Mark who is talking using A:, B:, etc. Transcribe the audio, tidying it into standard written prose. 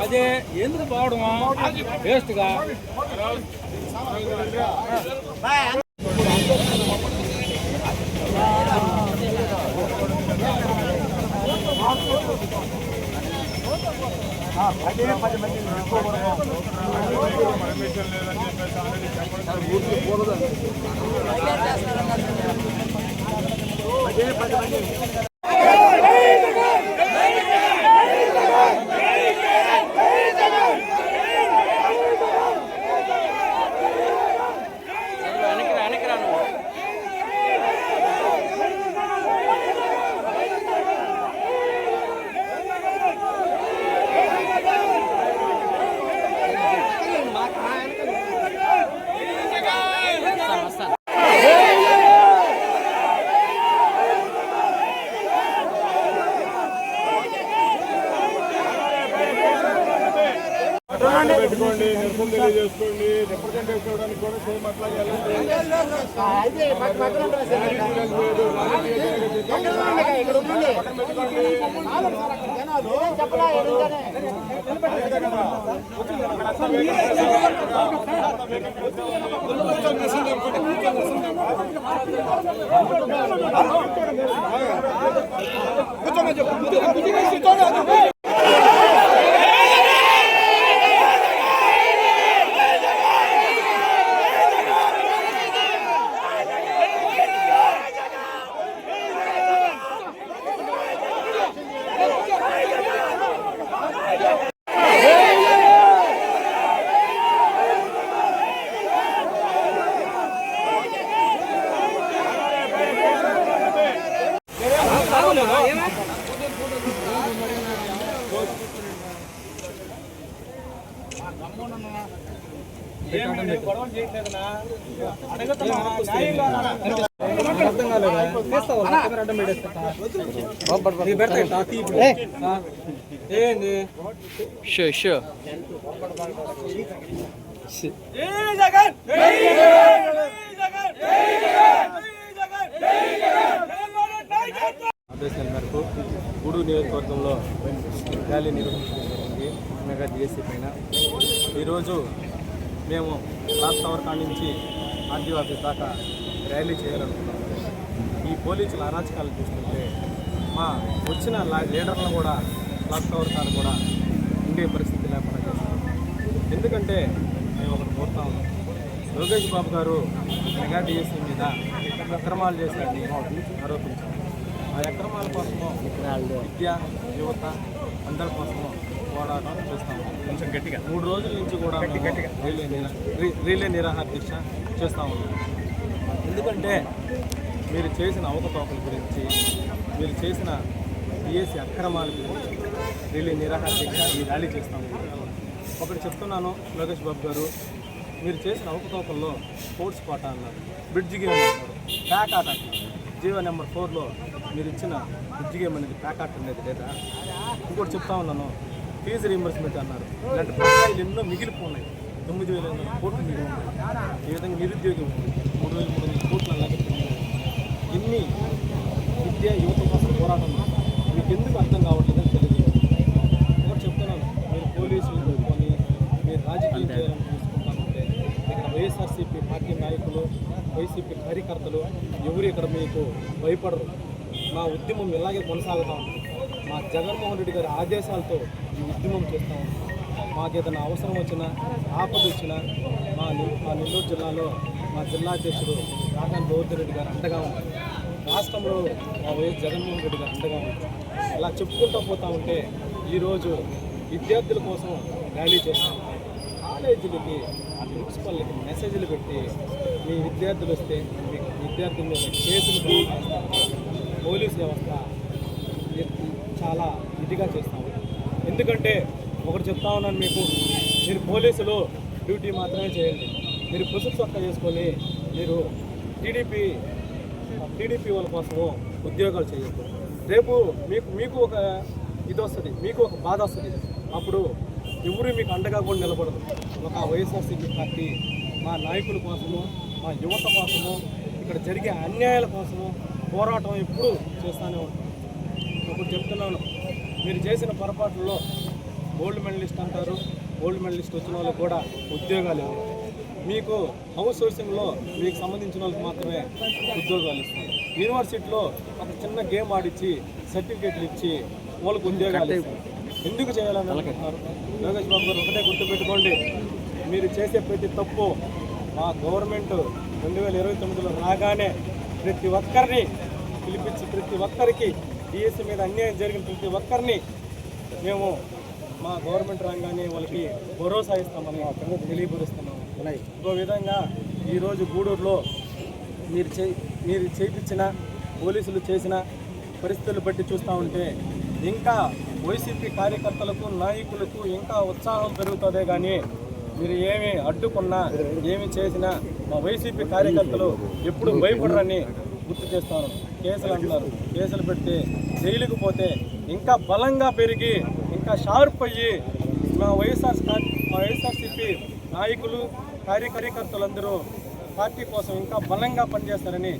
A: అదే ఎందుకు పోవడమా వేస్ట్గా
B: అదే 10 మంది
C: పెట్టుకోండి, నిరసన తెలియజేసుకోండి. రిప్రజెంటేషన్ ఇవ్వడానికి కూడా సేమ్ అట్లాగే ఆదేశాల మేరకు గూడూరు నియోజకవర్గంలో ర్యాలీ నిర్వహించడం జరిగింది. మెగా డిఎస్సీ పైన ఈరోజు మేము క్లాక్ టవర్ కాడి నుంచి ఆర్డీఓ ఆఫీస్ దాకా ర్యాలీ చేయాలనుకున్నాము. ఈ పోలీసుల అరాచకాలు చూస్తుంటే మా వచ్చిన లీడర్లను కూడా క్లాక్ టవర్ కాడ కూడా ఉండే పరిస్థితి లేకుండా చేస్తాం. ఎందుకంటే మేము ఒకటి కోరుతా ఉన్నాం, లోకేష్ బాబు గారు మెగా డిఎస్సీ మీద అక్రమాలు చేశారని ఆరోపించారు. ఆ అక్రమాల కోసము విద్య యువత అందరి కోసము పోరాటం చేస్తాము. కొంచెం గట్టిగా 3 రోజుల నుంచి కూడా రీలే నిరాహార దీక్ష చేస్తూ ఉన్నాం. ఎందుకంటే మీరు చేసిన అవకతవకల గురించి, మీరు చేసిన డిఎస్సీ అక్రమాల గురించి రీలే నిరాహార దీక్ష ఈ ర్యాలీ చేస్తాము. ఒకటి చెప్తున్నాను, లోకేష్ బాబు గారు మీరు చేసిన అవకతవకల్లో స్పోర్ట్స్ కోటా అన్నారు, బ్రిడ్జ్ గేమ్ అన్నారు, ప్యాక్ ఆట జీవో నెంబర్ 4లో మీరు ఇచ్చిన బ్రిడ్జ్ గేమ్ అనేది ప్యాక్ ఆట అనేది లేదా? ఇంకోటి చెప్తా ఉన్నాను, ఫీజు రీయింబర్స్మెంట్ అన్నారు. ఇలాంటి బకాయిలు ఎన్నో మిగిలిపోయినాయి. 9,500 కోట్లు మిగిలి ఉన్నాయి. ఈ విధంగా నిరుద్యోగం 3,300 కోట్లు అలాగే ఇన్ని విద్య యువత కోసం పోరాటం మీకు ఎందుకు అర్థం కావట్లేదని తెలియదు. ఒకటి చెప్తున్నాను, మీరు పోలీసులు పెట్టుకొని మీరు రాజకీయం చేయాలని చూసుకుంటానంటే ఇక్కడ వైఎస్ఆర్సీపీ పార్టీ నాయకులు, వైసీపీ కార్యకర్తలు ఎవరు ఇక్కడ మీకు భయపడరు. మా ఉద్యమం ఇలాగే కొనసాగుతాం. మా జగన్మోహన్ రెడ్డి గారి ఆదేశాలతో ఈ ఉద్యమం చేస్తాం. మాకు ఏదైనా అవసరం వచ్చినా, ఆపద వచ్చినా మా నెల్లూరు జిల్లాలో మా జిల్లా అధ్యక్షుడు కాకాని గోవర్ధన్ రెడ్డి గారు అండగా ఉంటారు. రాష్ట్రంలో మా వైఎస్ జగన్మోహన్ రెడ్డి గారు అండగా ఉంటారు. ఇలా చెప్పుకుంటూ పోతా ఉంటే ఈరోజు విద్యార్థుల కోసం ర్యాలీ చేస్తాం. కాలేజీలకి ప్రిన్సిపల్కి మెసేజ్లు పెట్టి మీ విద్యార్థులు వస్తే మీ విద్యార్థుల మీద కేసులు పోలీస్ వ్యవస్థ చాలా ఇదిగా చేస్తాము. ఎందుకంటే ఒకటి చెప్తా ఉన్నాను మీకు, మీరు పోలీసులు డ్యూటీ మాత్రమే చేయండి. మీరు పుసుకు చొక్కా చేసుకొని మీరు టీడీపీ వాళ్ళ కోసము ఉద్యోగాలు చేయొద్దు. రేపు మీకు ఒక ఇది వస్తుంది, మీకు ఒక బాధ వస్తుంది. అప్పుడు ఎవరు మీకు అండగా కూడా నిలబడదు. ఒక వైఎస్ఆర్సీపీ పార్టీ మా నాయకుల కోసము, మా యువత కోసము, ఇక్కడ జరిగే అన్యాయాల కోసము పోరాటం ఎప్పుడు చేస్తూనే ఉంటాం. ఒకటి చెప్తున్నాను, మీరు చేసిన పొరపాట్లలో గోల్డ్ మెడలిస్ట్ అంటారు, గోల్డ్ మెడలిస్ట్ వచ్చిన వాళ్ళకి కూడా ఉద్యోగాలు ఇవ్వరు. మీకు హౌస్ సోర్సింగ్లో మీకు సంబంధించిన వాళ్ళకి మాత్రమే ఉద్యోగాలు ఇస్తారు. యూనివర్సిటీలో ఒక చిన్న గేమ్ ఆడిచ్చి సర్టిఫికేట్లు ఇచ్చి వాళ్ళకు ఉద్యోగాలు ఇస్తారు. ఎందుకు చేయాలని అనుకుంటున్నారు? యోగేష్ బాబు గారు ఒకటే గుర్తుపెట్టుకోండి, మీరు చేసే ప్రతి తప్పు మా గవర్నమెంట్ 2029లో రాగానే ప్రతి ఒక్కరిని పిలిపించి ప్రతి ఒక్కరికి డిఎస్సి మీద అన్యాయం జరిగిన ప్రతి ఒక్కరిని మేము మా గవర్నమెంట్ రాగానే వాళ్ళకి భరోసా ఇస్తామని తెలియపరుస్తున్నాము. ఇంకో విధంగా ఈరోజు గూడూరులో మీరు చేయించిన పోలీసులు చేసిన పరిస్థితులు బట్టి చూస్తూ ఉంటే ఇంకా వైసీపీ కార్యకర్తలకు నాయకులకు ఇంకా ఉత్సాహం పెరుగుతుందే కానీ మీరు ఏమి అడ్డుకున్నా ఏమి చేసినా మా వైసీపీ కార్యకర్తలు ఎప్పుడు భయపడరని గుర్తు చేస్తాను. కేసులు అంటారు, కేసులు పెడితే జైలుకు పోతే ఇంకా బలంగా పెరిగి ఇంకా షార్ప్ అయ్యి మా వైఎస్ఆర్సీపీ నాయకులు కార్యకర్తలందరూ పార్టీ కోసం ఇంకా బలంగా పనిచేస్తారని